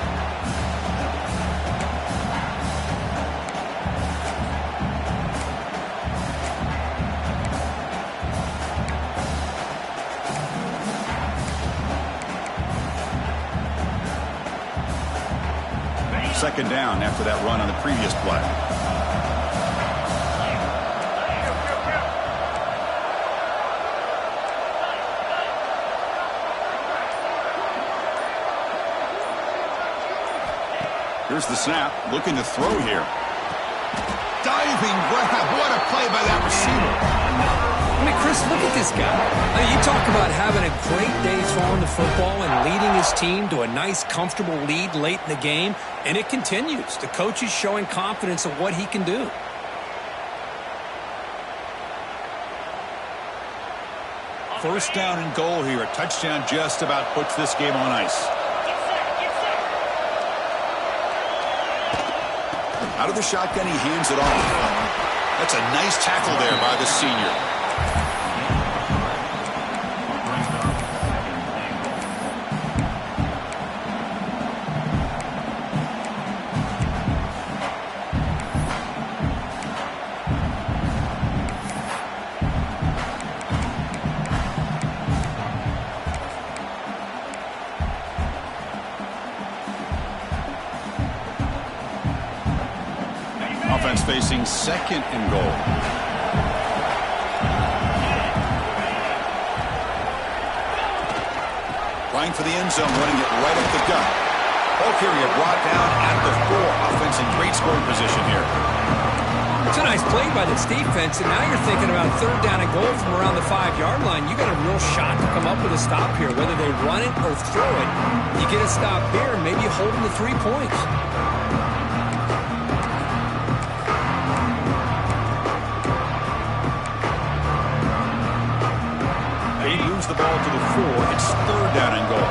Second down after that run on the previous play. Here's the snap, looking to throw here. Diving grab, what a play by that receiver. I mean, Chris, look at this guy. I mean, you talk about having a great day throwing the football and leading his team to a nice, comfortable lead late in the game, and it continues. The coach is showing confidence of what he can do. First down and goal here. A touchdown just about puts this game on ice. Out of the shotgun, he hands it off. That's a nice tackle there by the senior. Offense facing 2nd and goal. Trying for the end zone, running it right up the gut. O'Keefe brought down at the 4. Offense in great scoring position here. It's a nice play by this defense, and now you're thinking about 3rd down and goal from around the 5-yard line. You got a real shot to come up with a stop here. Whether they run it or throw it, you get a stop here, and maybe you hold them to 3 points. The ball to the 4. It's 3rd down and goal.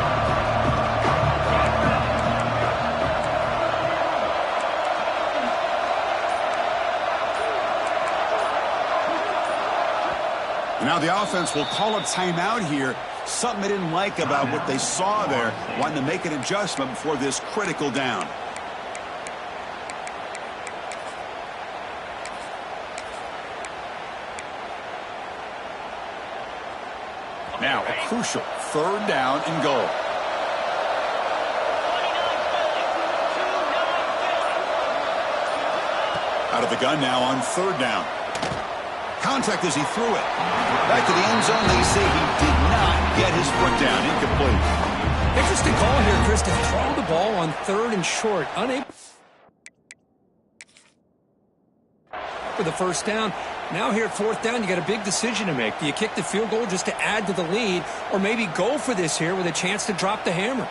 Now the offense will call a timeout here. Something they didn't like about what they saw there. Wanting to make an adjustment before this critical down. Now a crucial 3rd down and goal. Out of the gun now on 3rd down. Contact as he threw it. Back to the end zone. They say he did not get his foot down. Incomplete. Interesting call here, Chris, to throw the ball on 3rd and short. Unable for the 1st down. Now here at 4th down, you got a big decision to make. Do you kick the field goal just to add to the lead, or maybe go for this here with a chance to drop the hammer?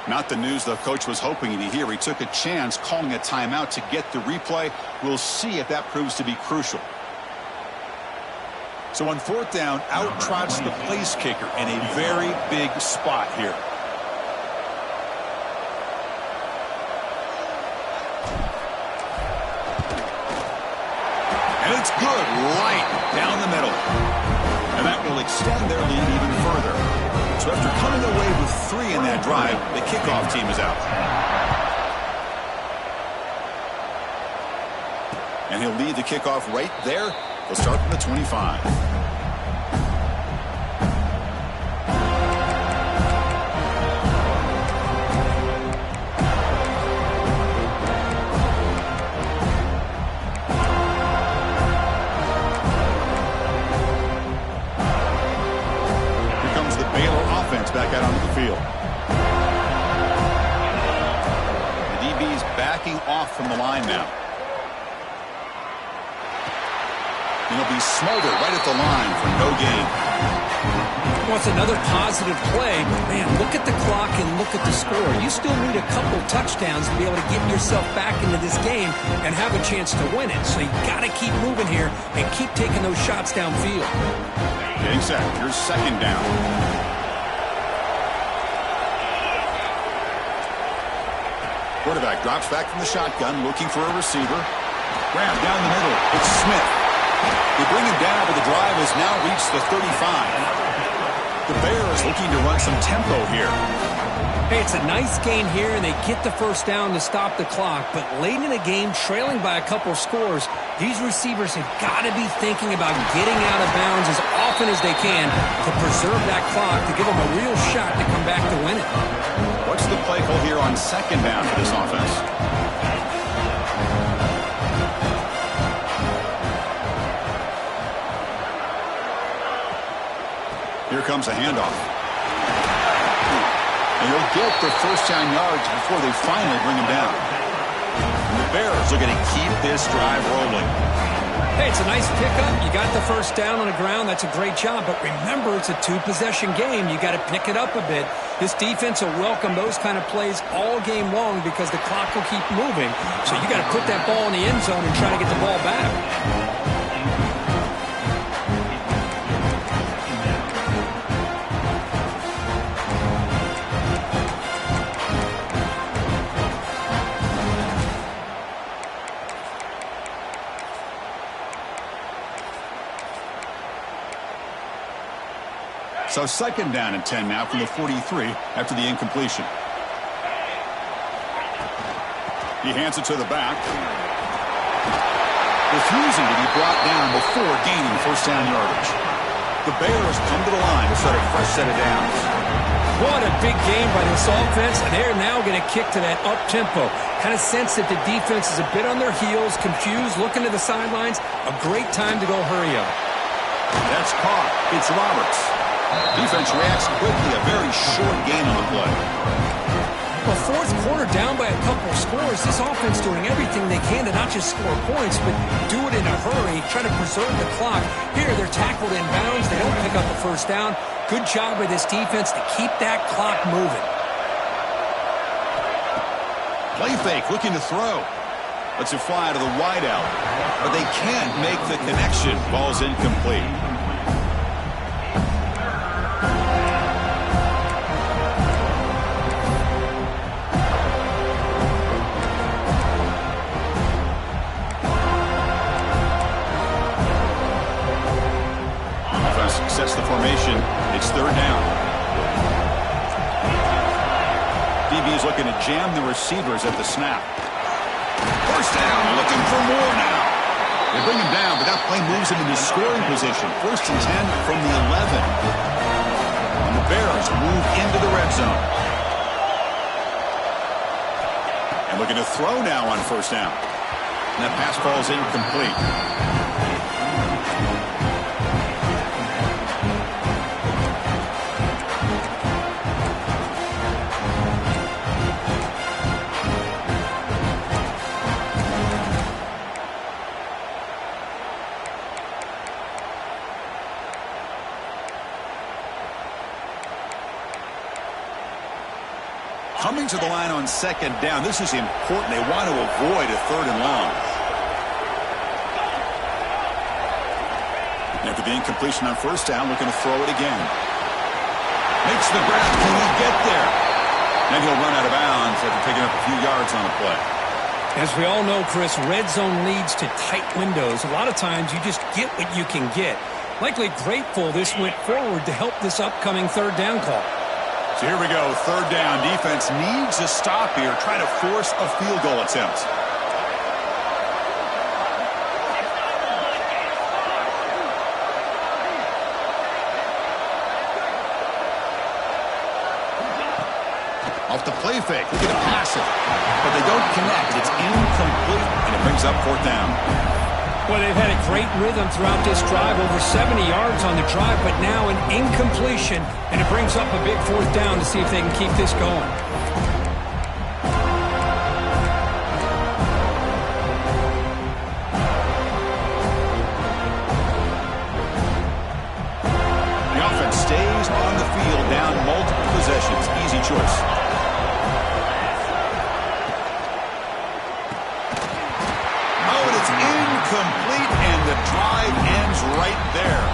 Not the news the coach was hoping to hear. He took a chance calling a timeout to get the replay. We'll see if that proves to be crucial. So on 4th down, out trots the place kicker in a very big spot here. And it's good right down the middle. And that will extend their lead even further. So after coming away with 3 in that drive, the kickoff team is out. And he'll lead the kickoff right there. He'll start from the 25. Back out onto the field. The DB's backing off from the line now. And he'll be smothered right at the line for no gain. Well, it's another positive play. Man, look at the clock and look at the score. You still need a couple touchdowns to be able to get yourself back into this game and have a chance to win it. So you got to keep moving here and keep taking those shots downfield. Getting set. Here's second down. Quarterback drops back from the shotgun, looking for a receiver. Grab down the middle. It's Smith. They bring him down, but the drive has now reached the 35. The Bears looking to run some tempo here. Hey, it's a nice gain here, and they get the first down to stop the clock. But late in the game, trailing by a couple scores, these receivers have got to be thinking about getting out of bounds as often as they can to preserve that clock, to give them a real shot to come back to win it. What's the play call here on second down for this offense? Here comes a handoff. And he'll get the first down yards before they finally bring him down. And the Bears are going to keep this drive rolling. Hey, it's a nice pickup. You got the first down on the ground. That's a great job. But remember, it's a two-possession game. You got to pick it up a bit. This defense will welcome those kind of plays all game long because the clock will keep moving. So you got to put that ball in the end zone and try to get the ball back. So second down and 10 now from the 43 after the incompletion. He hands it to the back. Refusing to be brought down before gaining first down yardage. The Bears come to the line to set a fresh set of downs. What a big game by this offense, and they're now going to kick to that up-tempo. Kind of sense that the defense is a bit on their heels, confused, looking to the sidelines. A great time to go hurry up. That's caught. It's Roberts. Defense reacts quickly. A very short gain on the play. Well, fourth quarter down by a couple scores. This offense doing everything they can to not just score points, but do it in a hurry, try to preserve the clock. Here, they're tackled in bounds. They don't pick up the first down. Good job by this defense to keep that clock moving. Play fake, looking to throw. Lets it fly to the wideout. But they can't make the connection. Ball's incomplete. Sets the formation. It's third down. DB's looking to jam the receivers at the snap. First down, looking for more now. They bring him down, but that play moves him into scoring position. First and 10 from the 11. And the Bears move into the red zone. And looking to throw now on first down. And that pass falls incomplete. Coming to the line on second down. This is important. They want to avoid a third and long. After the incompletion on first down, looking to throw it again. Makes the grab. Can he get there? Then he'll run out of bounds after taking up a few yards on the play. As we all know, Chris, red zone leads to tight windows. A lot of times you just get what you can get. Likely grateful this went forward to help this upcoming third down call. So here we go, third down. Defense needs a stop here, trying to force a field goal attempt. Off the play fake, looking to pass it. But they don't connect. It's incomplete, and it brings up fourth down. Well, they've had a great rhythm throughout this drive, over 70 yards on the drive, but now an incompletion, and it brings up a big fourth down to see if they can keep this going. The offense stays on Incomplete, and the drive ends right there.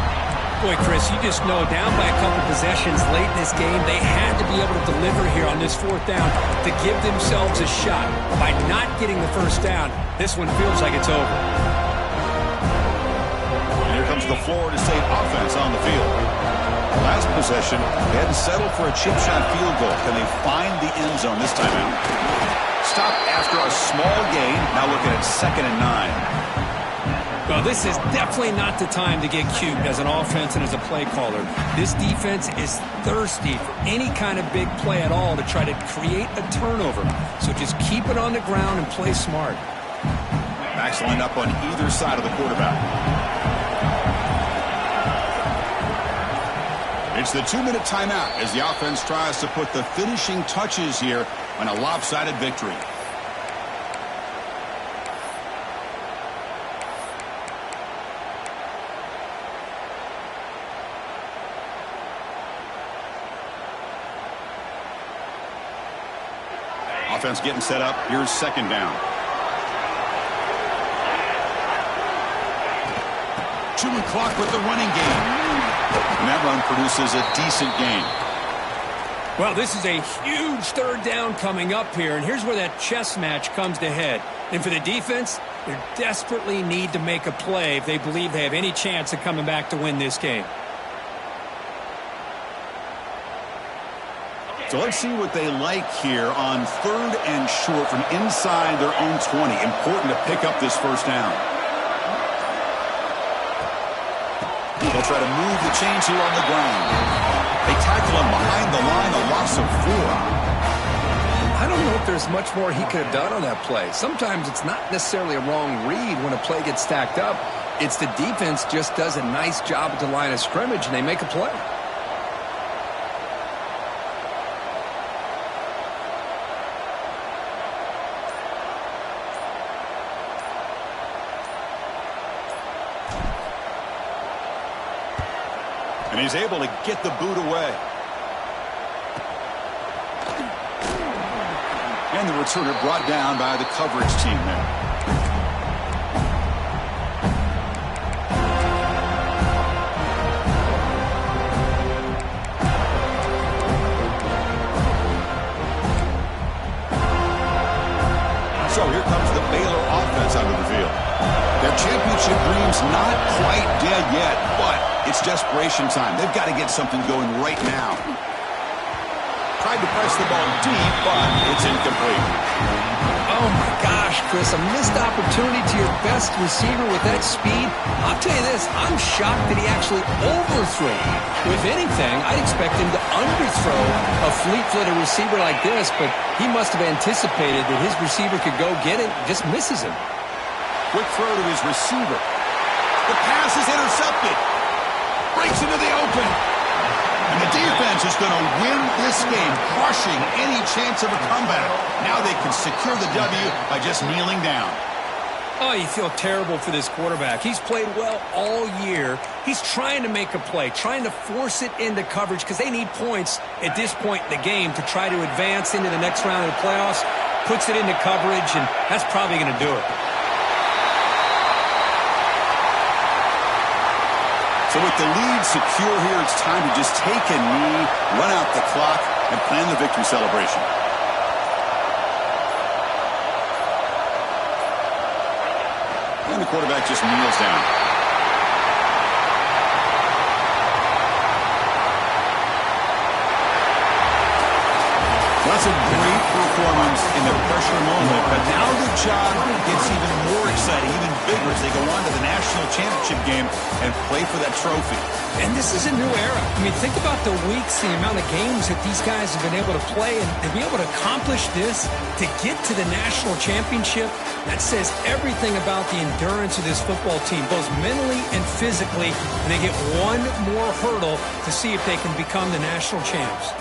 Boy, Chris, you just know down by a couple possessions late in this game, they had to be able to deliver here on this fourth down to give themselves a shot. By not getting the first down, this one feels like it's over. And here comes the Florida State offense on the field. Last possession, they had to settle for a chip shot field goal. Can they find the end zone this time out? Stopped after a small gain. Now looking at 2nd and 9. Well, this is definitely not the time to get cute as an offense and as a play caller. This defense is thirsty for any kind of big play at all to try to create a turnover. So just keep it on the ground and play smart. Backs lined up on either side of the quarterback. It's the 2-minute timeout as the offense tries to put the finishing touches here on a lopsided victory. Offense getting set up. Here's 2nd down. Chewing clock with the running game. And that run produces a decent gain. Well, this is a huge 3rd down coming up here, and here's where that chess match comes to head. And for the defense, they desperately need to make a play if they believe they have any chance of coming back to win this game. So let's see what they like here on 3rd and short from inside their own 20. Important to pick up this first down. They'll try to move the chains here on the ground. They tackle him behind the line, a loss of 4. I don't know if there's much more he could have done on that play. Sometimes it's not necessarily a wrong read when a play gets stacked up. It's the defense just does a nice job at the line of scrimmage, and they make a play. And he's able to get the boot away. And the returner brought down by the coverage team there. So here comes the Baylor offense onto the field. Their championship dream's not quite dead yet, but it's desperation time. They've got to get something going right now. Tried to press the ball deep, but it's incomplete. Oh, my gosh, Chris, a missed opportunity to your best receiver with that speed. I'll tell you this, I'm shocked that he actually overthrew. If anything, I'd expect him to underthrow a fleet-footed receiver like this, but he must have anticipated that his receiver could go get it, just misses him. Quick throw to his receiver. The pass is intercepted. Breaks into the open. And the defense is going to win this game, crushing any chance of a comeback. Now they can secure the W by just kneeling down. Oh, you feel terrible for this quarterback. He's played well all year. He's trying to make a play, trying to force it into coverage because they need points at this point in the game to try to advance into the next round of the playoffs. Puts it into coverage, and that's probably going to do it. So with the lead secure here, it's time to just take a knee, run out the clock, and plan the victory celebration. And the quarterback just kneels down. That's a great performance in the pressure moment, but now the job gets even more exciting, even bigger as they go on to the national championship game and play for that trophy. And this is a new era. I mean, think about the weeks, the amount of games that these guys have been able to play, and to be able to accomplish this, to get to the national championship, that says everything about the endurance of this football team, both mentally and physically, and they get one more hurdle to see if they can become the national champs.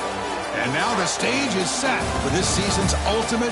And now the stage is set for this season's ultimate